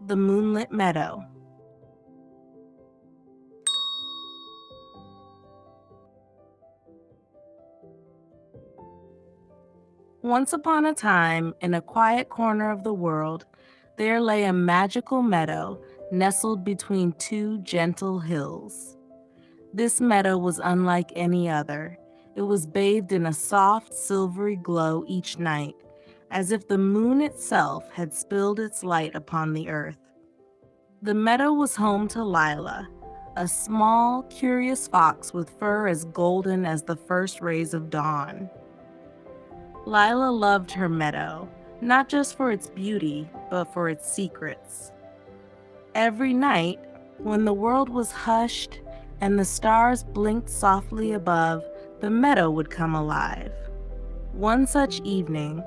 The Moonlit Meadow. Once upon a time, in a quiet corner of the world, there lay a magical meadow nestled between two gentle hills. This meadow was unlike any other. It was bathed in a soft, silvery glow each night, as if the moon itself had spilled its light upon the earth. The meadow was home to Lila, a small, curious fox with fur as golden as the first rays of dawn. Lila loved her meadow, not just for its beauty, but for its secrets. Every night, when the world was hushed and the stars blinked softly above, the meadow would come alive. One such evening,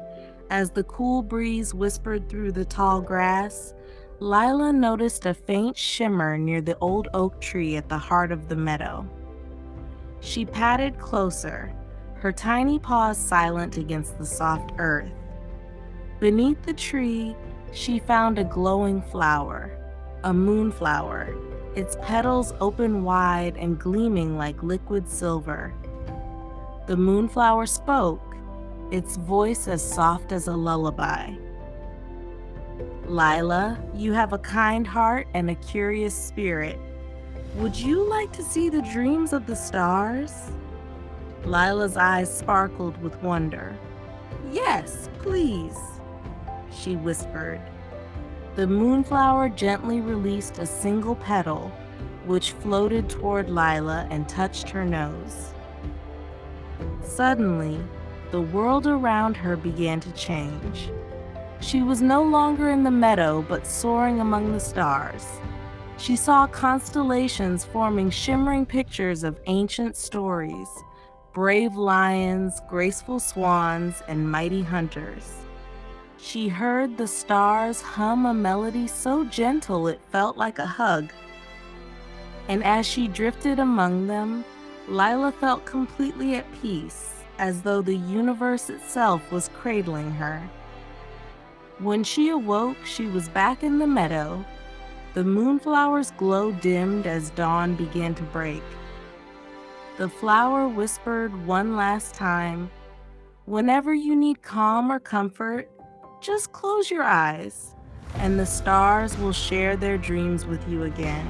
as the cool breeze whispered through the tall grass, Lila noticed a faint shimmer near the old oak tree at the heart of the meadow. She patted closer, her tiny paws silent against the soft earth. Beneath the tree, she found a glowing flower, a moonflower, its petals open wide and gleaming like liquid silver. The moonflower spoke, its voice as soft as a lullaby. Lila, you have a kind heart and a curious spirit. Would you like to see the dreams of the stars? Lila's eyes sparkled with wonder. Yes, please, she whispered. The moonflower gently released a single petal, which floated toward Lila and touched her nose. Suddenly, the world around her began to change. She was no longer in the meadow, but soaring among the stars. She saw constellations forming shimmering pictures of ancient stories, brave lions, graceful swans, and mighty hunters. She heard the stars hum a melody so gentle it felt like a hug. And as she drifted among them, Lila felt completely at peace, as though the universe itself was cradling her. When she awoke, she was back in the meadow. The moonflower's glow dimmed as dawn began to break. The flower whispered one last time, "Whenever you need calm or comfort, just close your eyes, and the stars will share their dreams with you again."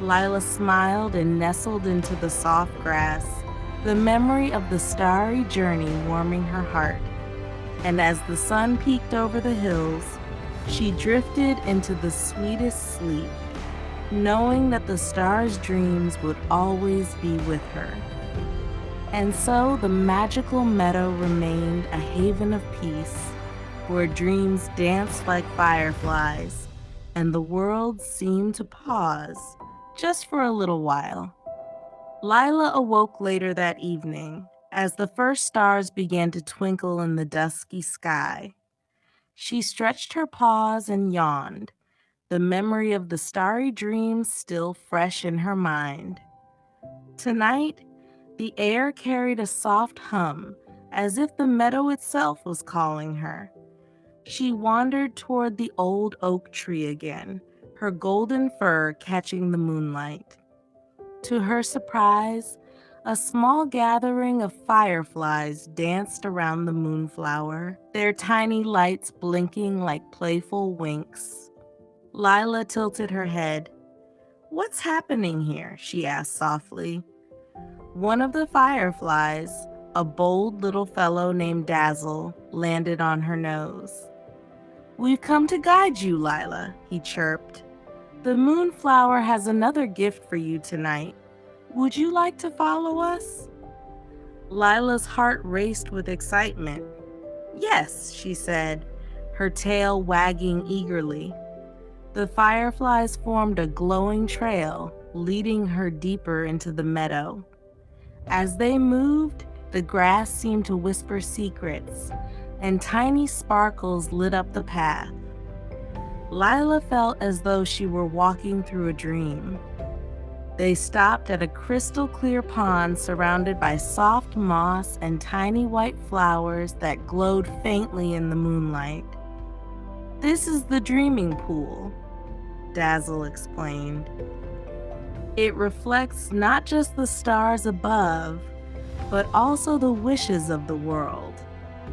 Lila smiled and nestled into the soft grass, the memory of the starry journey warming her heart. And as the sun peeked over the hills, she drifted into the sweetest sleep, knowing that the stars' dreams would always be with her. And so the magical meadow remained a haven of peace, where dreams danced like fireflies, and the world seemed to pause just for a little while. Lila awoke later that evening, as the first stars began to twinkle in the dusky sky. She stretched her paws and yawned, the memory of the starry dreams still fresh in her mind. Tonight, the air carried a soft hum, as if the meadow itself was calling her. She wandered toward the old oak tree again, her golden fur catching the moonlight. To her surprise, a small gathering of fireflies danced around the moonflower, their tiny lights blinking like playful winks. Lila tilted her head. "What's happening here?" she asked softly. One of the fireflies, a bold little fellow named Dazzle, landed on her nose. "We've come to guide you, Lila," he chirped. "The moonflower has another gift for you tonight. Would you like to follow us?" Lila's heart raced with excitement. "Yes," she said, her tail wagging eagerly. The fireflies formed a glowing trail, leading her deeper into the meadow. As they moved, the grass seemed to whisper secrets, and tiny sparkles lit up the path. Lila felt as though she were walking through a dream. They stopped at a crystal clear pond surrounded by soft moss and tiny white flowers that glowed faintly in the moonlight. "This is the dreaming pool," Dazzle explained. "It reflects not just the stars above, but also the wishes of the world.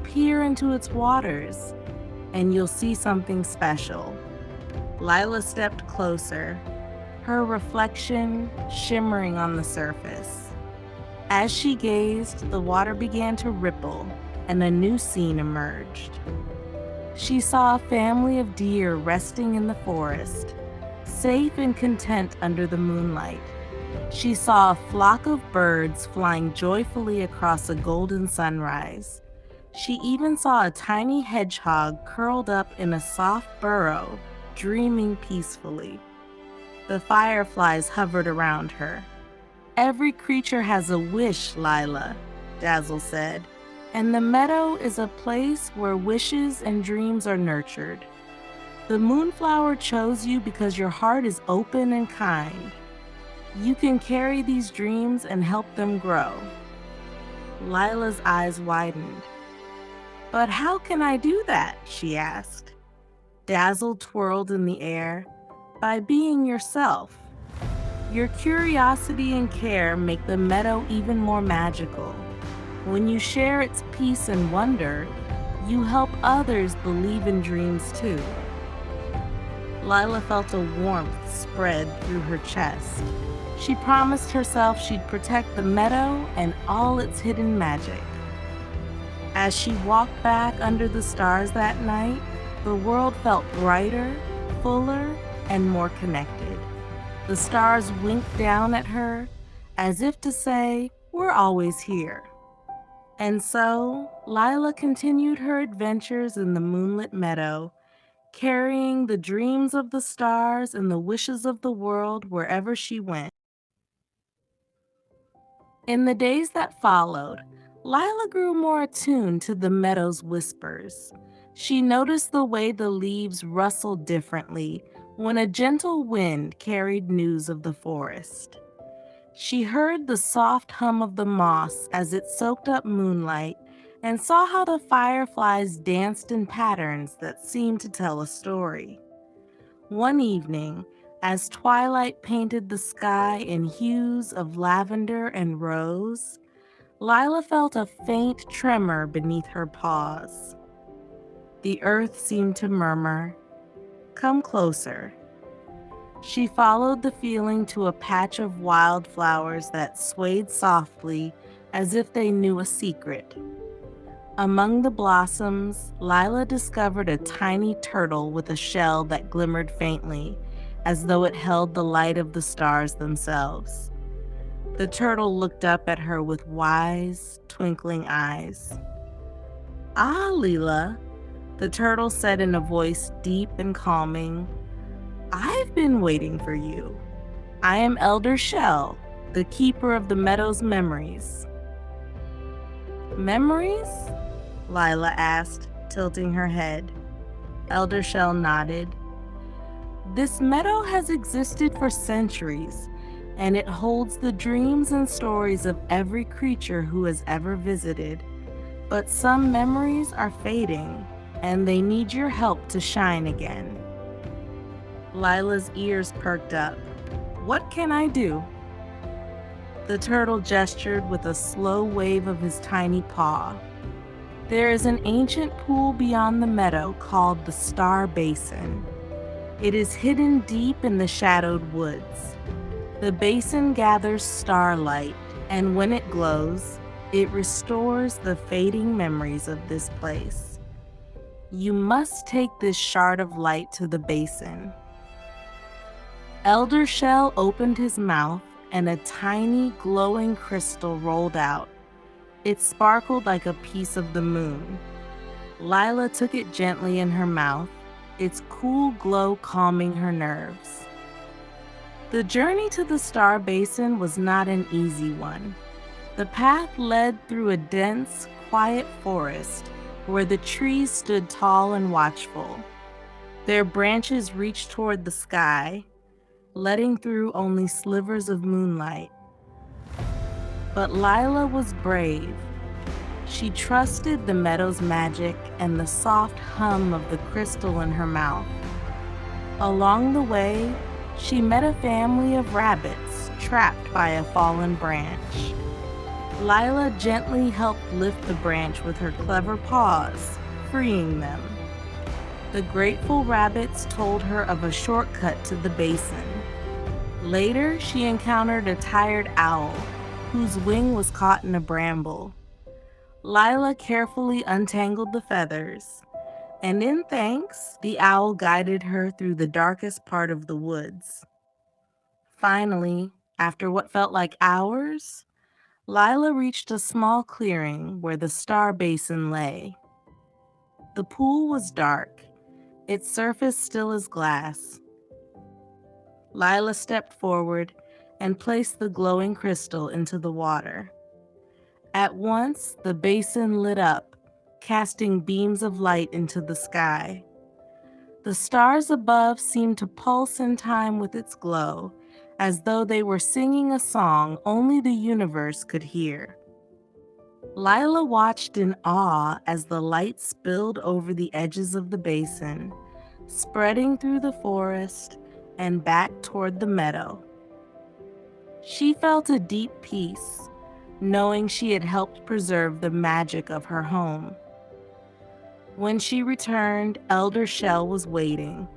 Peer into its waters, and you'll see something special." Lila stepped closer, her reflection shimmering on the surface. As she gazed, the water began to ripple, and a new scene emerged. She saw a family of deer resting in the forest, safe and content under the moonlight. She saw a flock of birds flying joyfully across a golden sunrise. She even saw a tiny hedgehog curled up in a soft burrow, dreaming peacefully. The fireflies hovered around her. "Every creature has a wish, Lila," Dazzle said, "and the meadow is a place where wishes and dreams are nurtured. The moonflower chose you because your heart is open and kind. You can carry these dreams and help them grow." Lila's eyes widened. "But how can I do that?" she asked. Dazzle twirled in the air. "By being yourself. Your curiosity and care make the meadow even more magical. When you share its peace and wonder, you help others believe in dreams too." Lila felt a warmth spread through her chest. She promised herself she'd protect the meadow and all its hidden magic. As she walked back under the stars that night, the world felt brighter, fuller, and more connected. The stars winked down at her, as if to say, "We're always here." And so, Lila continued her adventures in the moonlit meadow, carrying the dreams of the stars and the wishes of the world wherever she went. In the days that followed, Lila grew more attuned to the meadow's whispers. She noticed the way the leaves rustled differently when a gentle wind carried news of the forest. She heard the soft hum of the moss as it soaked up moonlight and saw how the fireflies danced in patterns that seemed to tell a story. One evening, as twilight painted the sky in hues of lavender and rose, Lila felt a faint tremor beneath her paws. The earth seemed to murmur, "Come closer." She followed the feeling to a patch of wildflowers that swayed softly as if they knew a secret. Among the blossoms, Lila discovered a tiny turtle with a shell that glimmered faintly, as though it held the light of the stars themselves. The turtle looked up at her with wise, twinkling eyes. "Ah, Lila," the turtle said in a voice deep and calming, "I've been waiting for you. I am Elder Shell, the keeper of the meadow's memories." "Memories?" Lila asked, tilting her head. Elder Shell nodded. "This meadow has existed for centuries, and it holds the dreams and stories of every creature who has ever visited. But some memories are fading, and they need your help to shine again." Lila's ears perked up. "What can I do?" The turtle gestured with a slow wave of his tiny paw. "There is an ancient pool beyond the meadow called the Star Basin. It is hidden deep in the shadowed woods. The basin gathers starlight, and when it glows, it restores the fading memories of this place. You must take this shard of light to the basin." Elder Shell opened his mouth, and a tiny, glowing crystal rolled out. It sparkled like a piece of the moon. Lila took it gently in her mouth, its cool glow calming her nerves. The journey to the Star Basin was not an easy one. The path led through a dense, quiet forest where the trees stood tall and watchful. Their branches reached toward the sky, letting through only slivers of moonlight. But Lila was brave. She trusted the meadow's magic and the soft hum of the crystal in her mouth. Along the way, she met a family of rabbits trapped by a fallen branch. Lila gently helped lift the branch with her clever paws, freeing them. The grateful rabbits told her of a shortcut to the basin. Later, she encountered a tired owl whose wing was caught in a bramble. Lila carefully untangled the feathers, and in thanks, the owl guided her through the darkest part of the woods. Finally, after what felt like hours, Lila reached a small clearing where the star basin lay. The pool was dark, its surface still as glass. Lila stepped forward and placed the glowing crystal into the water. At once, the basin lit up, casting beams of light into the sky. The stars above seemed to pulse in time with its glow, as though they were singing a song only the universe could hear. Lila watched in awe as the light spilled over the edges of the basin, spreading through the forest and back toward the meadow. She felt a deep peace, knowing she had helped preserve the magic of her home. When she returned, Elder Shell was waiting,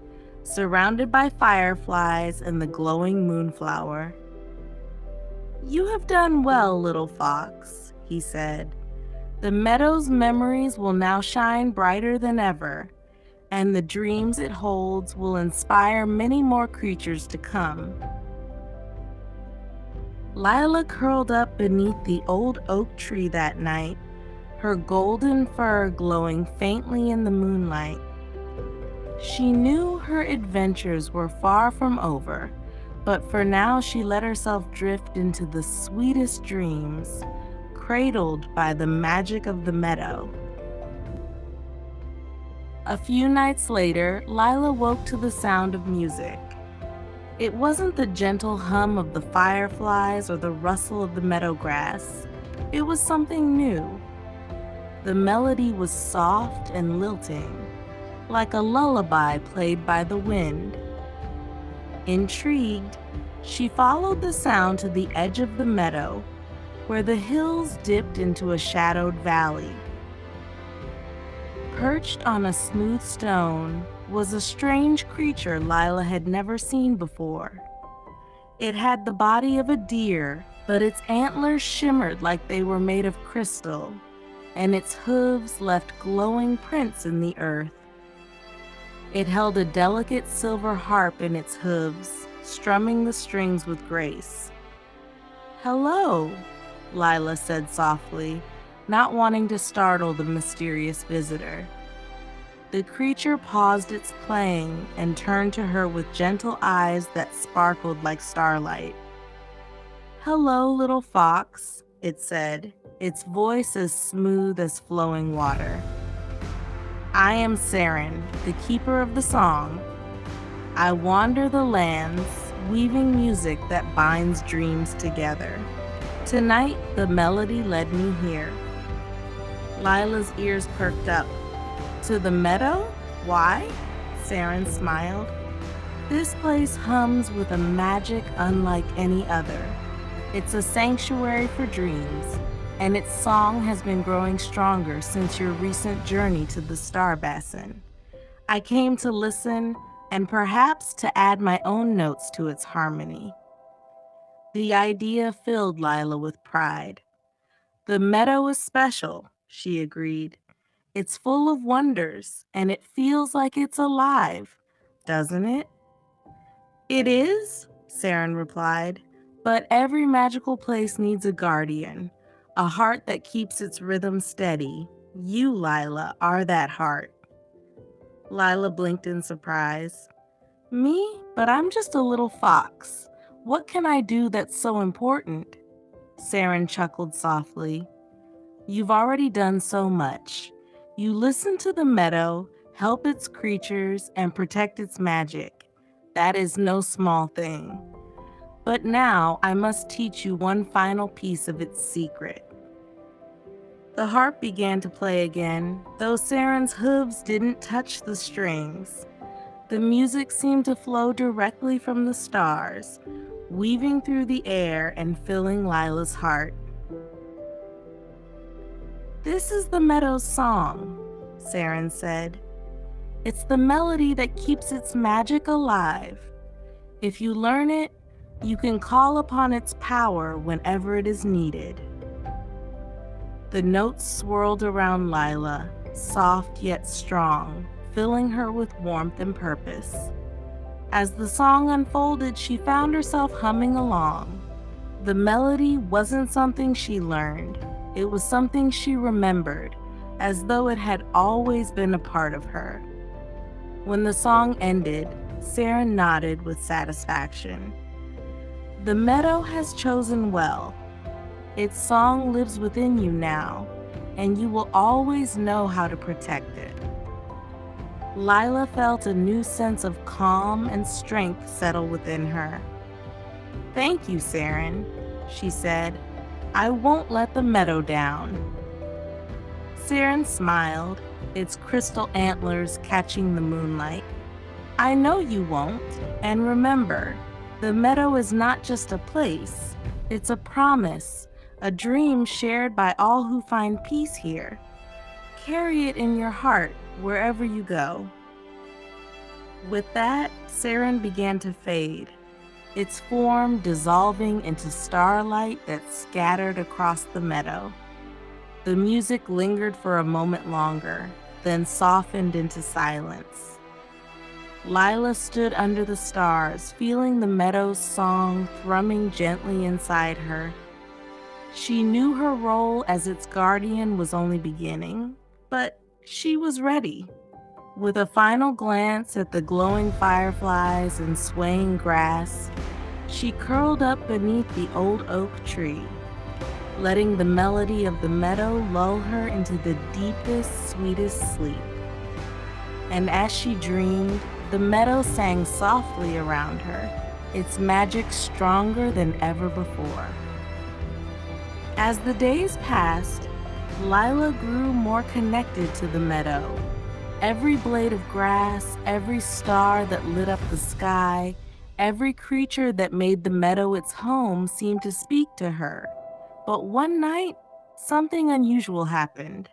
surrounded by fireflies and the glowing moonflower. "You have done well, little fox," he said. "The meadow's memories will now shine brighter than ever, and the dreams it holds will inspire many more creatures to come." Lila curled up beneath the old oak tree that night, her golden fur glowing faintly in the moonlight. She knew her adventures were far from over, but for now she let herself drift into the sweetest dreams, cradled by the magic of the meadow. A few nights later, Lila woke to the sound of music. It wasn't the gentle hum of the fireflies or the rustle of the meadow grass. It was something new. The melody was soft and lilting, like a lullaby played by the wind. Intrigued, she followed the sound to the edge of the meadow, where the hills dipped into a shadowed valley. Perched on a smooth stone was a strange creature Lila had never seen before. It had the body of a deer, but its antlers shimmered like they were made of crystal, and its hooves left glowing prints in the earth. It held a delicate silver harp in its hooves, strumming the strings with grace. "Hello," Lila said softly, not wanting to startle the mysterious visitor. The creature paused its playing and turned to her with gentle eyes that sparkled like starlight. "Hello, little fox," it said, its voice as smooth as flowing water. "I am Saren, the keeper of the song. I wander the lands, weaving music that binds dreams together. Tonight, the melody led me here." Lila's ears perked up. "To the meadow? Why?" Saren smiled. "This place hums with a magic unlike any other. It's a sanctuary for dreams, and its song has been growing stronger since your recent journey to the star basin. I came to listen and perhaps to add my own notes to its harmony." The idea filled Lila with pride. "The meadow is special," she agreed. "It's full of wonders, and it feels like it's alive, doesn't it?" "It is," Saren replied, "but every magical place needs a guardian, a heart that keeps its rhythm steady. You, Lila, are that heart." Lila blinked in surprise. "Me? But I'm just a little fox. What can I do that's so important?" Saren chuckled softly. "You've already done so much. You listen to the meadow, help its creatures, and protect its magic. That is no small thing. But now I must teach you one final piece of its secret." The harp began to play again, though Saren's hooves didn't touch the strings. The music seemed to flow directly from the stars, weaving through the air and filling Lila's heart. "This is the meadow's song," Saren said. "It's the melody that keeps its magic alive. If you learn it, you can call upon its power whenever it is needed." The notes swirled around Lila, soft yet strong, filling her with warmth and purpose. As the song unfolded, she found herself humming along. The melody wasn't something she learned, it was something she remembered, as though it had always been a part of her. When the song ended, Saren nodded with satisfaction. "The meadow has chosen well. Its song lives within you now, and you will always know how to protect it." Lila felt a new sense of calm and strength settle within her. "Thank you, Saren," she said. "I won't let the meadow down." Saren smiled, its crystal antlers catching the moonlight. "I know you won't, and remember, the meadow is not just a place, it's a promise, a dream shared by all who find peace here. Carry it in your heart wherever you go." With that, Saren began to fade, its form dissolving into starlight that scattered across the meadow. The music lingered for a moment longer, then softened into silence. Lila stood under the stars, feeling the meadow's song thrumming gently inside her. She knew her role as its guardian was only beginning, but she was ready. With a final glance at the glowing fireflies and swaying grass, she curled up beneath the old oak tree, letting the melody of the meadow lull her into the deepest, sweetest sleep. And as she dreamed, the meadow sang softly around her, its magic stronger than ever before. As the days passed, Lila grew more connected to the meadow. Every blade of grass, every star that lit up the sky, every creature that made the meadow its home seemed to speak to her. But one night, something unusual happened.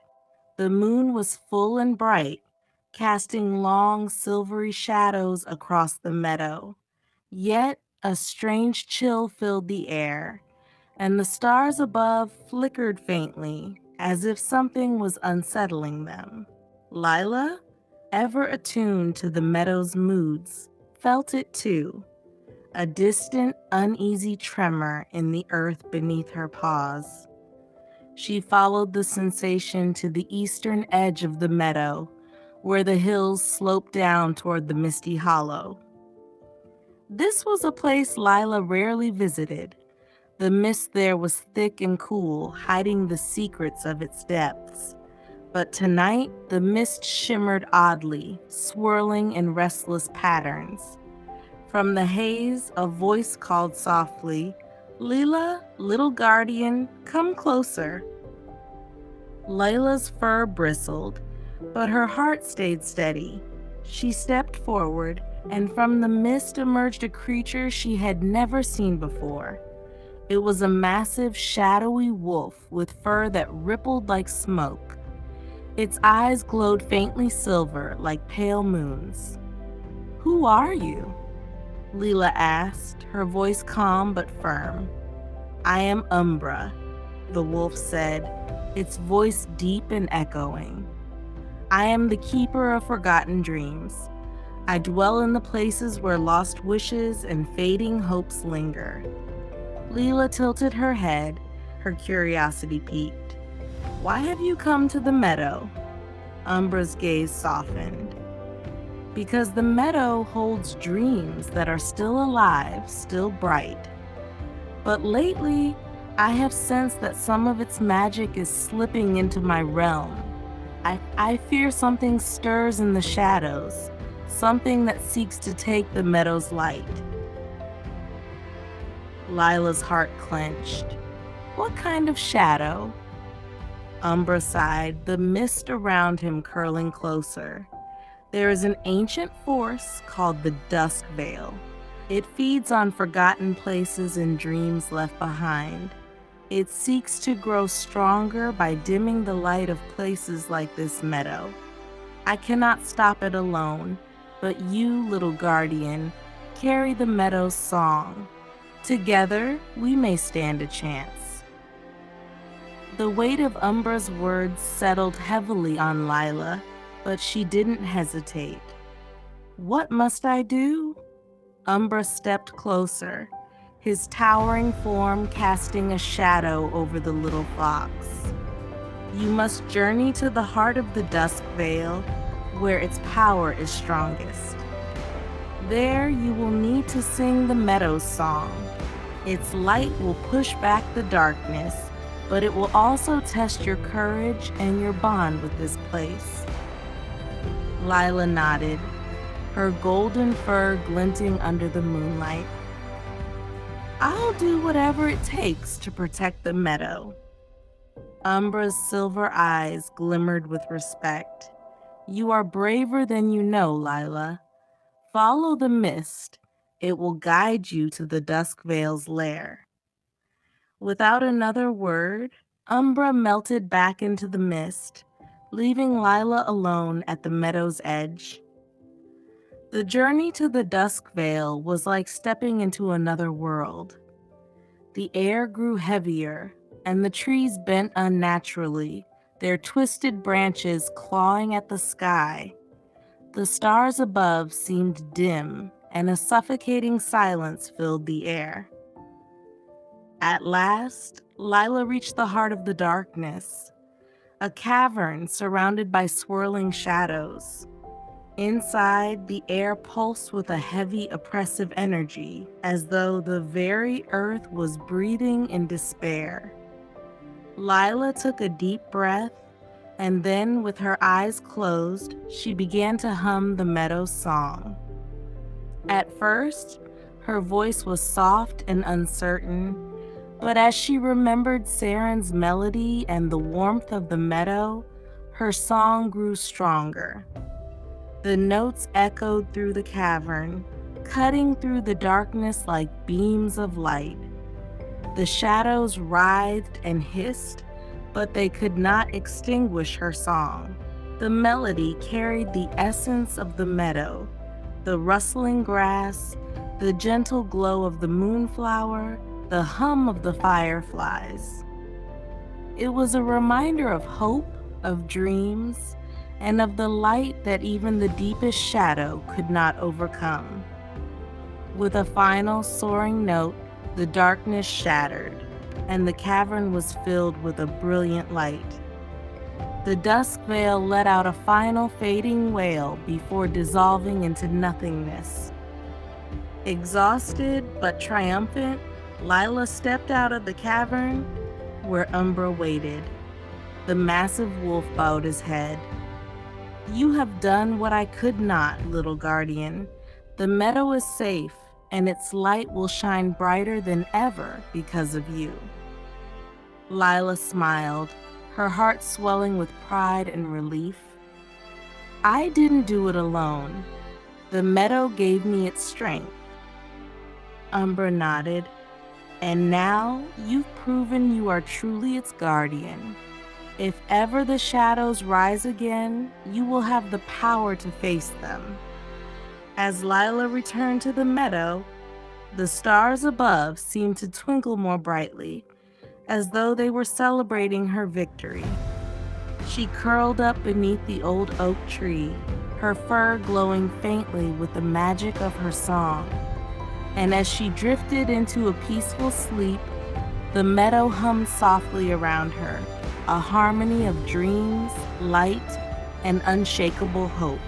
The moon was full and bright, casting long silvery shadows across the meadow. Yet a strange chill filled the air, and the stars above flickered faintly, as if something was unsettling them. Lila, ever attuned to the meadow's moods, felt it too, a distant, uneasy tremor in the earth beneath her paws. She followed the sensation to the eastern edge of the meadow, where the hills sloped down toward the misty hollow. This was a place Lila rarely visited. The mist there was thick and cool, hiding the secrets of its depths. But tonight, the mist shimmered oddly, swirling in restless patterns. From the haze, a voice called softly, "Lila, little guardian, come closer." Layla's fur bristled, but her heart stayed steady. She stepped forward, and from the mist emerged a creature she had never seen before. It was a massive, shadowy wolf with fur that rippled like smoke. Its eyes glowed faintly silver, like pale moons. "Who are you?" Lila asked, her voice calm but firm. "I am Umbra," the wolf said, its voice deep and echoing. "I am the keeper of forgotten dreams. I dwell in the places where lost wishes and fading hopes linger." Lila tilted her head, her curiosity piqued. "Why have you come to the meadow?" Umbra's gaze softened. "Because the meadow holds dreams that are still alive, still bright. But lately, I have sensed that some of its magic is slipping into my realm. I fear something stirs in the shadows, something that seeks to take the meadow's light." Lila's heart clenched. "What kind of shadow?" Umbra sighed, the mist around him curling closer. There is an ancient force called the Dusk Veil. It feeds on forgotten places and dreams left behind. It seeks to grow stronger by dimming the light of places like this meadow. I cannot stop it alone, but you, little guardian, carry the meadow's song. Together, we may stand a chance. The weight of Umbra's words settled heavily on Lila, but she didn't hesitate. What must I do? Umbra stepped closer, his towering form casting a shadow over the little fox. You must journey to the heart of the Dusk Vale, where its power is strongest. There you will need to sing the meadow's song. Its light will push back the darkness, but it will also test your courage and your bond with this place. Lila nodded, her golden fur glinting under the moonlight. I'll do whatever it takes to protect the meadow. Umbra's silver eyes glimmered with respect. You are braver than you know, Lila. Follow the mist. It will guide you to the Dusk Vale's lair. Without another word, Umbra melted back into the mist, leaving Lila alone at the meadow's edge. The journey to the Dusk Vale was like stepping into another world. The air grew heavier, and the trees bent unnaturally, their twisted branches clawing at the sky. The stars above seemed dim, and a suffocating silence filled the air. At last, Lila reached the heart of the darkness, a cavern surrounded by swirling shadows. Inside, the air pulsed with a heavy, oppressive energy, as though the very earth was breathing in despair. Lila took a deep breath, and then, with her eyes closed, she began to hum the meadow's song. At first, her voice was soft and uncertain, but as she remembered Saren's melody and the warmth of the meadow, her song grew stronger. The notes echoed through the cavern, cutting through the darkness like beams of light. The shadows writhed and hissed, but they could not extinguish her song. The melody carried the essence of the meadow, the rustling grass, the gentle glow of the moonflower, the hum of the fireflies. It was a reminder of hope, of dreams, and of the light that even the deepest shadow could not overcome. With a final soaring note, the darkness shattered, and the cavern was filled with a brilliant light. The Dusk Veil let out a final fading wail before dissolving into nothingness. Exhausted but triumphant, Lila stepped out of the cavern where Umbra waited. The massive wolf bowed his head. You have done what I could not, little guardian. The meadow is safe, and its light will shine brighter than ever because of you. Lila smiled, her heart swelling with pride and relief. I didn't do it alone. The meadow gave me its strength. Umbra nodded. And now you've proven you are truly its guardian. If ever the shadows rise again, you will have the power to face them. As Lila returned to the meadow, the stars above seemed to twinkle more brightly, as though they were celebrating her victory. She curled up beneath the old oak tree, her fur glowing faintly with the magic of her song. And as she drifted into a peaceful sleep, the meadow hummed softly around her, a harmony of dreams, light, and unshakable hope.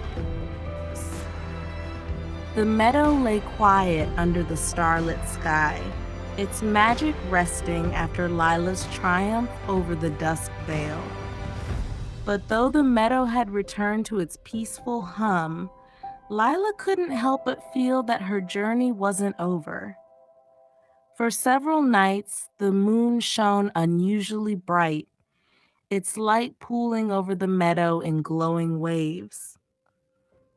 The meadow lay quiet under the starlit sky, its magic resting after Lila's triumph over the Dusk Veil. But though the meadow had returned to its peaceful hum, Lila couldn't help but feel that her journey wasn't over. For several nights, the moon shone unusually bright, its light pooling over the meadow in glowing waves.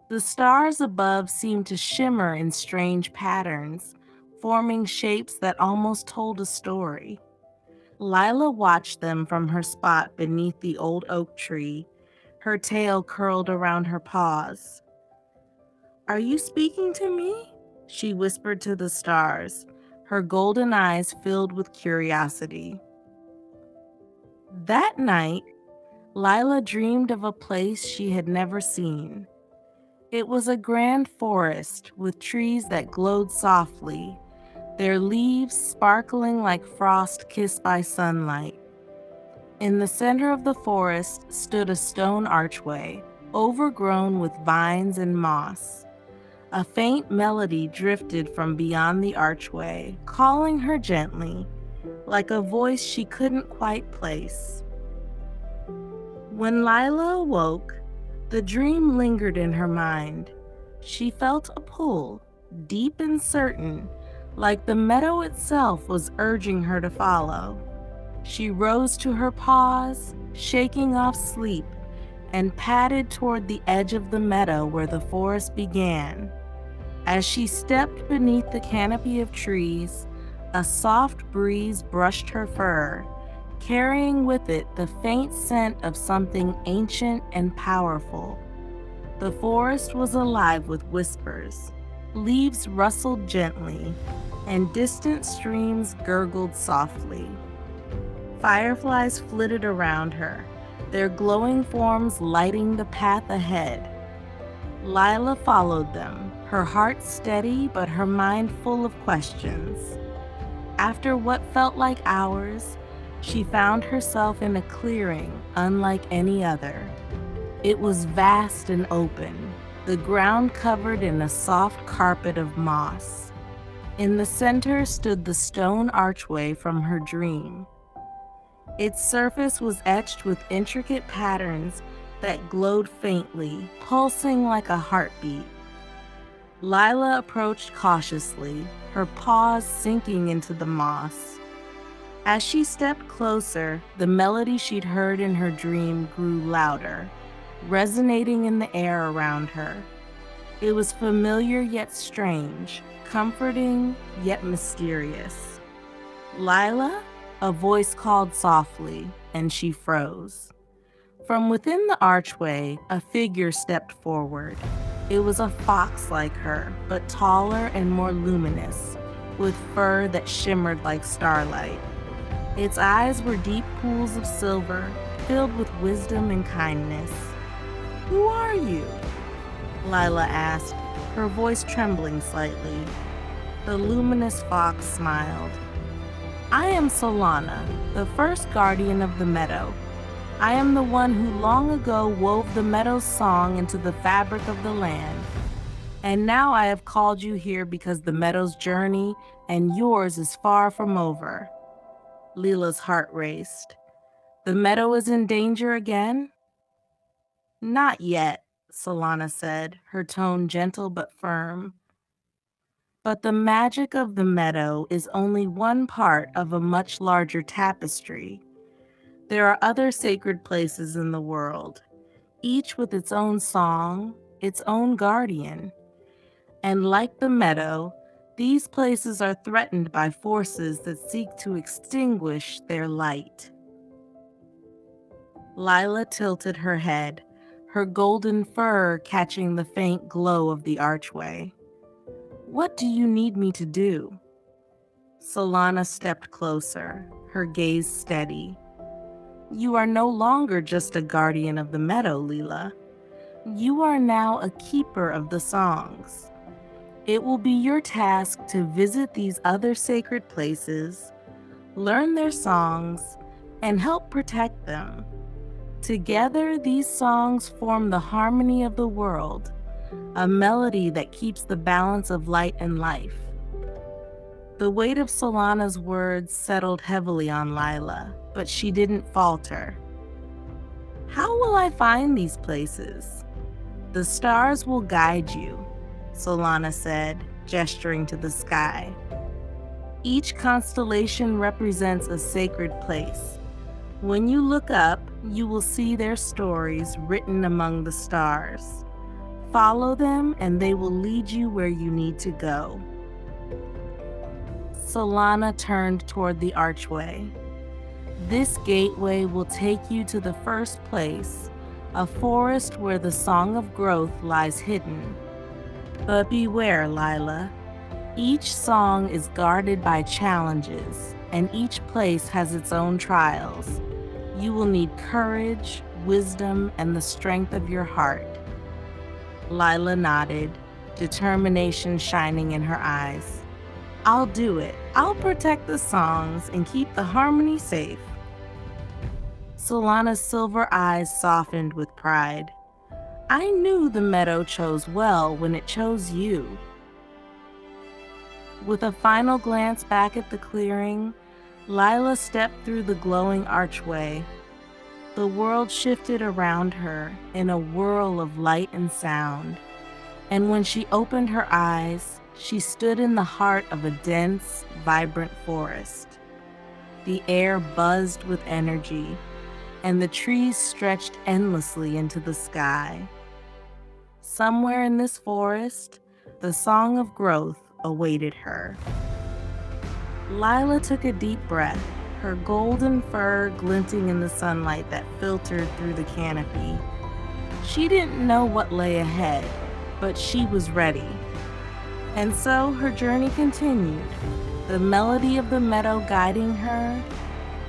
The stars above seemed to shimmer in strange patterns, forming shapes that almost told a story. Lila watched them from her spot beneath the old oak tree, her tail curled around her paws. "Are you speaking to me?" she whispered to the stars, her golden eyes filled with curiosity. That night, Lila dreamed of a place she had never seen. It was a grand forest with trees that glowed softly, their leaves sparkling like frost kissed by sunlight. In the center of the forest stood a stone archway, overgrown with vines and moss. A faint melody drifted from beyond the archway, calling her gently, like a voice she couldn't quite place. When Lila awoke, the dream lingered in her mind. She felt a pull, deep and certain, like the meadow itself was urging her to follow. She rose to her paws, shaking off sleep, and padded toward the edge of the meadow where the forest began. As she stepped beneath the canopy of trees, a soft breeze brushed her fur, carrying with it the faint scent of something ancient and powerful. The forest was alive with whispers. Leaves rustled gently, and distant streams gurgled softly. Fireflies flitted around her, their glowing forms lighting the path ahead. Lila followed them, her heart steady but her mind full of questions. After what felt like hours, she found herself in a clearing unlike any other. It was vast and open, the ground covered in a soft carpet of moss. In the center stood the stone archway from her dream. Its surface was etched with intricate patterns that glowed faintly, pulsing like a heartbeat. Lila approached cautiously, her paws sinking into the moss. As she stepped closer, the melody she'd heard in her dream grew louder, resonating in the air around her. It was familiar yet strange, comforting yet mysterious. "Lila?" A voice called softly, and she froze. From within the archway, a figure stepped forward. It was a fox like her, but taller and more luminous, with fur that shimmered like starlight. Its eyes were deep pools of silver, filled with wisdom and kindness. "Who are you?" Lila asked, her voice trembling slightly. The luminous fox smiled. "I am Solana, the first guardian of the meadow. I am the one who long ago wove the meadow's song into the fabric of the land. And now I have called you here because the meadow's journey and yours is far from over." Lila's heart raced. "The meadow is in danger again?" "Not yet," Solana said, her tone gentle but firm. "But the magic of the meadow is only one part of a much larger tapestry. There are other sacred places in the world, each with its own song, its own guardian. And like the meadow, these places are threatened by forces that seek to extinguish their light." Lila tilted her head, her golden fur catching the faint glow of the archway. "What do you need me to do?" Solana stepped closer, her gaze steady. "You are no longer just a guardian of the meadow, Lila. You are now a keeper of the songs. It will be your task to visit these other sacred places, learn their songs, and help protect them. Together, these songs form the harmony of the world, a melody that keeps the balance of light and life." The weight of Solana's words settled heavily on Lila, but she didn't falter. "How will I find these places?" "The stars will guide you," Solana said, gesturing to the sky. "Each constellation represents a sacred place. When you look up, you will see their stories written among the stars. Follow them, and they will lead you where you need to go. Solana turned toward the archway. This gateway will take you to the first place, a forest where the song of growth lies hidden. But beware, Lila. Each song is guarded by challenges, and each place has its own trials. You will need courage, wisdom, and the strength of your heart. Lila nodded, determination shining in her eyes. I'll do it. I'll protect the songs and keep the harmony safe. Solana's silver eyes softened with pride. I knew the meadow chose well when it chose you. With a final glance back at the clearing, Lila stepped through the glowing archway. The world shifted around her in a whirl of light and sound, and when she opened her eyes, she stood in the heart of a dense, vibrant forest. The air buzzed with energy, and the trees stretched endlessly into the sky. Somewhere in this forest, the song of growth awaited her. Lila took a deep breath, her golden fur glinting in the sunlight that filtered through the canopy. She didn't know what lay ahead, but she was ready. And so her journey continued, the melody of the meadow guiding her,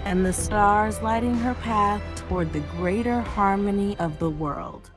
and the stars lighting her path toward the greater harmony of the world.